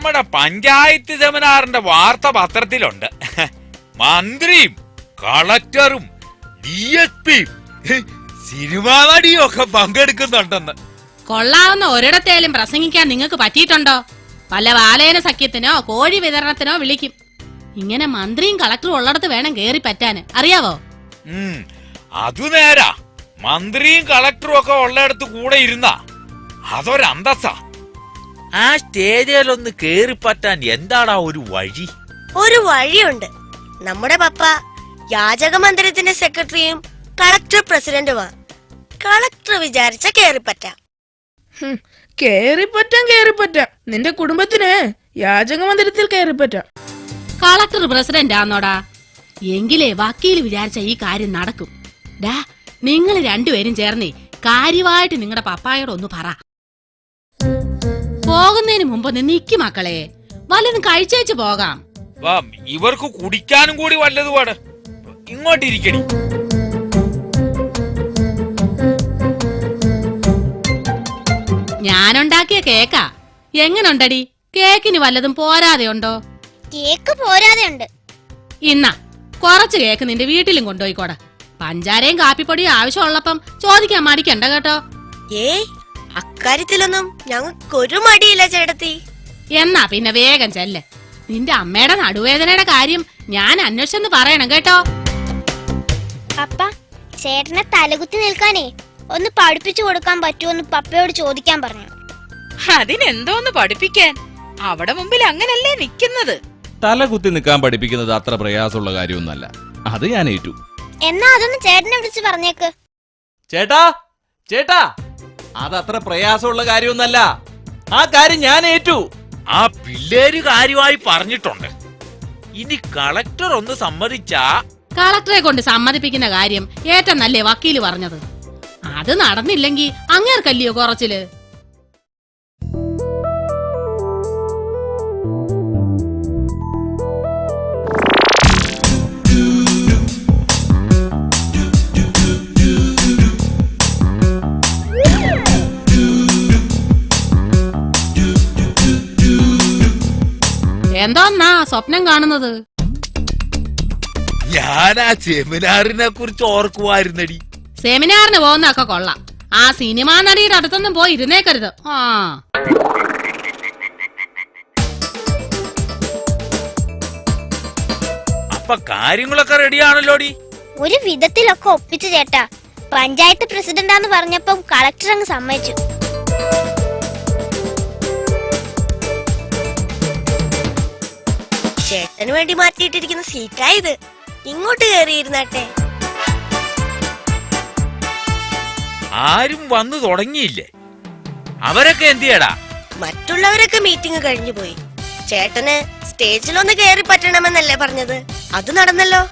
നമ്മുടെ പഞ്ചായത്ത് സെമിനാറിന്റെ വാർത്ത പത്രത്തിലുണ്ട്. മന്ത്രിയും കളക്ടറും DSPയും സിനിമാ നടിയും ഒക്കെ പങ്കെടുക്കുന്നുണ്ടെന്ന്. കൊള്ളാവുന്ന ഒരിടത്തേലും പ്രസംഗിക്കാൻ നിങ്ങൾക്ക് പറ്റിയിട്ടുണ്ടോ? പല വാലേന സഖ്യത്തിനോ കോഴി വിതരണത്തിനോ വിളിക്കും. ഇങ്ങനെ മന്ത്രിയും കളക്ടറും ഉള്ളിടത്ത് വേണം കേറി പറ്റാന്, അറിയാവോ? അതു നേരാ. മന്ത്രിയും കളക്ടറും ഒക്കെ ഉള്ളിടത്ത് കൂടെ ഇരുന്ന അതൊരന്തസ്സാ. ആ സ്റ്റേജിലൊന്ന് കേറി പറ്റാൻ എന്താടാ ഒരു വഴി? ഒരു വഴിയുണ്ട്. നമ്മുടെ പപ്പ യാചക മന്ദിരത്തിന്റെ സെക്രട്ടറിയും കളക്ടർ പ്രസിഡന്റുമാ. കളക്ടർ വിചാരിച്ച കേറിപ്പറ്റാം. കേറിപ്പറ്റാം. നിന്റെ കുടുംബത്തിന് യാചക മന്ദിരത്തിൽ കേറിപ്പറ്റാം. Collector president ആന്നോടാ? എങ്കിലേ വക്കീല് വിചാരിച്ച ഈ കാര്യം നടക്കും. ഡാ, നിങ്ങൾ രണ്ടുപേരും ചേർന്നേ കാര്യമായിട്ട് നിങ്ങളുടെ പപ്പായോട് ഒന്ന് പറ. പോകുന്നതിന് മുമ്പ് നിക്ക് മക്കളെ, വല്ലതും കഴിച്ചേച്ച് പോകാം. ഇവർക്ക് കുടിക്കാനും കൂടി വല്ലതുപാട്. ഇങ്ങോട്ടിരിക്കടി. ഞാനുണ്ടാക്കിയ കേക്കാ. എങ്ങനുണ്ടടി? കേക്കിന് വല്ലതും പോരാതെ ഉണ്ടോ? കേക്ക് പോരാതെ ഉണ്ട്. ഇന്നാ കുറച്ച് കേക്ക് നിന്റെ വീട്ടിലും കൊണ്ടുപോയിക്കോടാ. പഞ്ചാരയും കാപ്പിപ്പൊടിയും ആവശ്യമുള്ളപ്പം ചോദിക്കാൻ മടിക്കണ്ട കേട്ടോ. ഏയ്, അക്കാര്യത്തിലൊന്നും ഞങ്ങൾക്കൊരു മടിയില്ല ചേട്ടത്തി. എന്നാ പിന്നെ വേഗം ചെല്ല്. നിന്റെ അമ്മയുടെ നടുവേദനയുടെ കാര്യം ഞാൻ അന്വേഷിച്ചെന്ന് പറയണം കേട്ടോ. പപ്പ, ചേട്ടനെ തലകുത്തി നിൽക്കാനേ ഒന്ന് പഠിപ്പിച്ചു കൊടുക്കാൻ പറ്റുമോന്ന് പപ്പയോട് ചോദിക്കാൻ പറഞ്ഞു. അതിനെന്തോന്ന് പഠിപ്പിക്കാൻ? അവിടെ മുമ്പിൽ അങ്ങനല്ലേ നിക്കുന്നത്. തലകുത്തി നിൽക്കാൻ പഠിപ്പിക്കുന്നത് അത്ര പ്രയാസമുള്ള കാര്യമൊന്നല്ല. അത് ഞാൻ ഏറ്റു. എന്നാ അതൊന്ന് ചേട്ടനെ വിളിച്ച് പറഞ്ഞേക്ക്. ചേട്ടാ, അതത്ര പ്രയാസമുള്ള കാര്യമൊന്നല്ല. ആ കാര്യം ഞാൻ ഏറ്റു. ആ പിള്ളേര് കാര്യമായി പറഞ്ഞിട്ടുണ്ട്. ഇനി കളക്ടർ ഒന്ന് സമ്മതിച്ചാ. കളക്ടറെ കൊണ്ട് സമ്മതിപ്പിക്കുന്ന കാര്യം ഏറ്റെന്നല്ലേ വക്കീല് പറഞ്ഞത്. അത് നടന്നില്ലെങ്കി അങ്ങേർക്കല്ലയോ കുറച്ചില്. എന്തോന്നാ സ്വപ്നം കാണുന്നത്? ഞാൻ ആ സെമിനാറിനെ കുറിച്ച് ഓർക്കുവായിരുന്നടി. സെമിനാറിന് പോകുന്നൊക്കെ കൊള്ളാം. ആ സിനിമാ നടിയുടെ അടുത്തൊന്നും പോയി ഇരുന്നേക്കരുത്. അപ്പൊ കാര്യങ്ങളൊക്കെ റെഡിയാണല്ലോടി? ഒരു വിധത്തിലൊക്കെ ഒപ്പിച്ചു ചേട്ടാ. പഞ്ചായത്ത് പ്രസിഡന്റാന്ന് പറഞ്ഞപ്പം കളക്ടർ അങ്ങ് സമ്മതിച്ചു. ചേട്ടന് വേണ്ടി മാറ്റിയിട്ടിരിക്കുന്ന സീറ്റായത്. ഇങ്ങോട്ട് കയറിയിരുന്നാട്ടെ. ആരും വന്നു തുടങ്ങിയില്ലേ? അവരൊക്കെ എന്തിയടാ? മറ്റുള്ളവരൊക്കെ മീറ്റിംഗ് കഴിഞ്ഞു പോയി. ചേട്ടന് സ്റ്റേജിലൊന്ന് കയറി പറ്റണമെന്നല്ലേ പറഞ്ഞത്? അത് നടന്നല്ലോ.